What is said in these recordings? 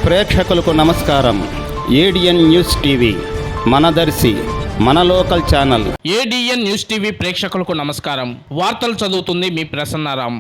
ప్రేక్షకులకు నమస్కారం. ADN news TV మనదర్శి మన local channel. ADN news TV ప్రేక్షకులకు నమస్కారం. వార్తలు చదువుతుంది మీ ప్రసన్నారాం.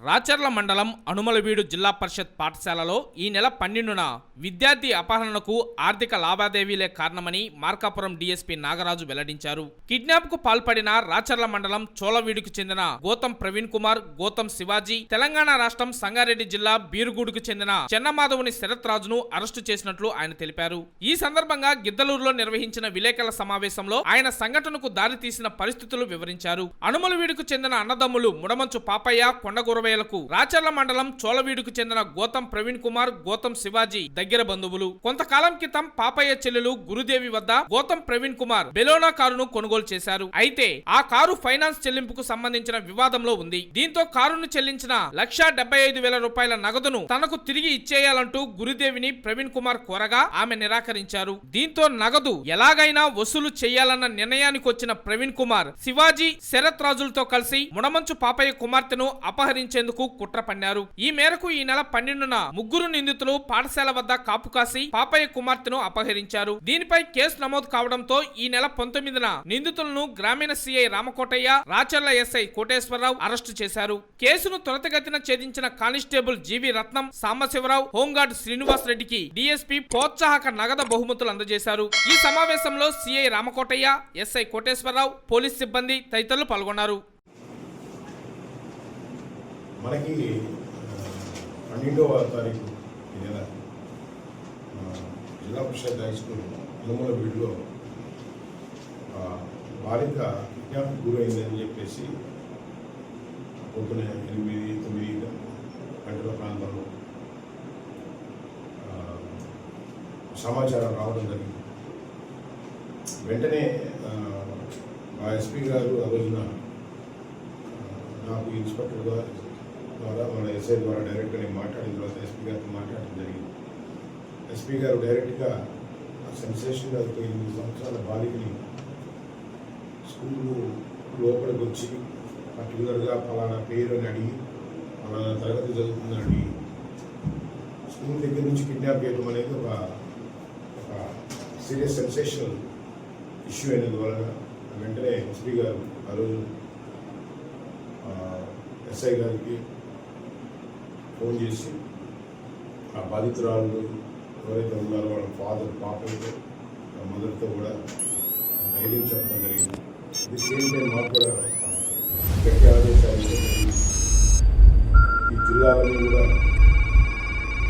రాచర్ల మండలం అనుమలవీడు జిల్లా పరిషత్ పాఠశాలలో ఈ నెల 12న విద్యార్థి అపహరణకు ఆర్థిక లావాదేవీలే కారణమని మార్కాపురం డీఎస్పీ నాగరాజు వెల్లడించారు. కిడ్నాప్ కు పాల్పడిన రాచర్ల మండలం చోళవీడుకు చెందిన గోతం ప్రవీణ్ కుమార్, గోతం శివాజీ, తెలంగాణ రాష్ట్రం సంగారెడ్డి జిల్లా బీరుగుడుకు చెందిన చెన్నమాధవుని శరత్ రాజును అరెస్టు చేసినట్లు ఆయన తెలిపారు. ఈ సందర్భంగా గిద్దలూరులో నిర్వహించిన విలేకరుల సమావేశంలో ఆయన సంఘటనకు దారితీసిన పరిస్థితులు వివరించారు. అనుమలవీడుకు చెందిన అన్నదమ్ములు ముడమంచు పాపయ్య, కొండగురవయ్య రాచర్ల మండలం చోళవీడుకు చెందిన గోతం ప్రవీణ్ కుమార్, గోతం శివాజీ దగ్గర బంధువులు. కొంతకాలం క్రితం పాపయ్య చెల్లెలు గురుదేవి వద్ద గోతం ప్రవీణ్ కుమార్ బెలోనా కారును కొనుగోలు చేశారు. అయితే ఆ కారు ఫైనాన్స్ చెల్లింపుకు సంబంధించిన వివాదంలో ఉంది. దీంతో కారును చెల్లించిన 1,75,000 రూపాయల నగదును తనకు తిరిగి ఇచ్చేయాలంటూ గురుదేవిని ప్రవీణ్ కుమార్ కోరగా ఆమె నిరాకరించారు. దీంతో నగదు ఎలాగైనా వసూలు చేయాలన్న నిర్ణయానికి వచ్చిన ప్రవీణ్ కుమార్, శివాజీ, శరత్ రాజులతో కలిసి ముడమంచు పాపయ్య కుమార్తెను అపహరించేందుకు కుట్ర పన్నారు. ఈ మేరకు ఈ నెల 12న ముగ్గురు నిందితులు పాఠశాల వద్ద కాపు కాసి పాపయ్య కుమార్తెను అపహరించారు. దీనిపై కేసు నమోదు కావడంతో ఈ నెల 19న నిందితులను గ్రామీణ CI Ramakotaiah, Racharla SI Koteswararao arrest చేశారు. కేసును త్వరితగతిన ఛేదించిన constable GV Ratnam, Sambasivarao, home guard Srinivas రెడ్డికి డీఎస్పీ ప్రోత్సాహక నగదు బహుమతులు అందజేశారు. ఈ సమావేశంలో CI Ramakotaiah, SI Koteswararao, police సిబ్బంది తదితరులు పాల్గొన్నారు. మనకి 12వ తారీఖు ఈ నెల జిల్లా పరిషత్ హై స్కూల్ అనుమలవీడులో బాలిక కిడ్నాప్కి గురైందని చెప్పేసి పొద్దున 8-9 గంటల ప్రాంతంలో సమాచారం రావడం జరిగింది. వెంటనే ఆ ఎస్పీ గారు ఆ రోజున నాకు ఇన్స్పెక్టర్ ద్వారా మన ఎస్ఐ ద్వారా డైరెక్ట్గా నేను మాట్లాడిన తర్వాత ఎస్పీ గారితో మాట్లాడడం జరిగింది. ఎస్పీ గారు డైరెక్ట్గా సెన్సేషన్ గారితో 8 సంవత్సరాల బాలికని స్కూలు లోపలికి వచ్చి పర్టికులర్గా ఫలానా పేరు అని అడిగి, ఫలానా తరగతి చదువుతుందని అడిగి స్కూల్ దగ్గర నుంచి కిడ్నాప్ చేయడం అనేది ఒక సీరియస్ సెన్సేషనల్ ఇష్యూ అయినందువలన వెంటనే ఎస్పీ గారు ఆ రోజు ఎస్ఐ గారికి ఫోన్ చేసి ఆ బాధితురాళ్ళు ఎవరైతే ఉన్నారో వాళ్ళ ఫాదర్, పాపలతో, మదర్తో కూడా ధైర్యం చెప్పడం జరిగింది. ఇది సేమ్ టైం మాకు కూడా గట్టి ఆదేశాలు ఈ జిల్లాలని కూడా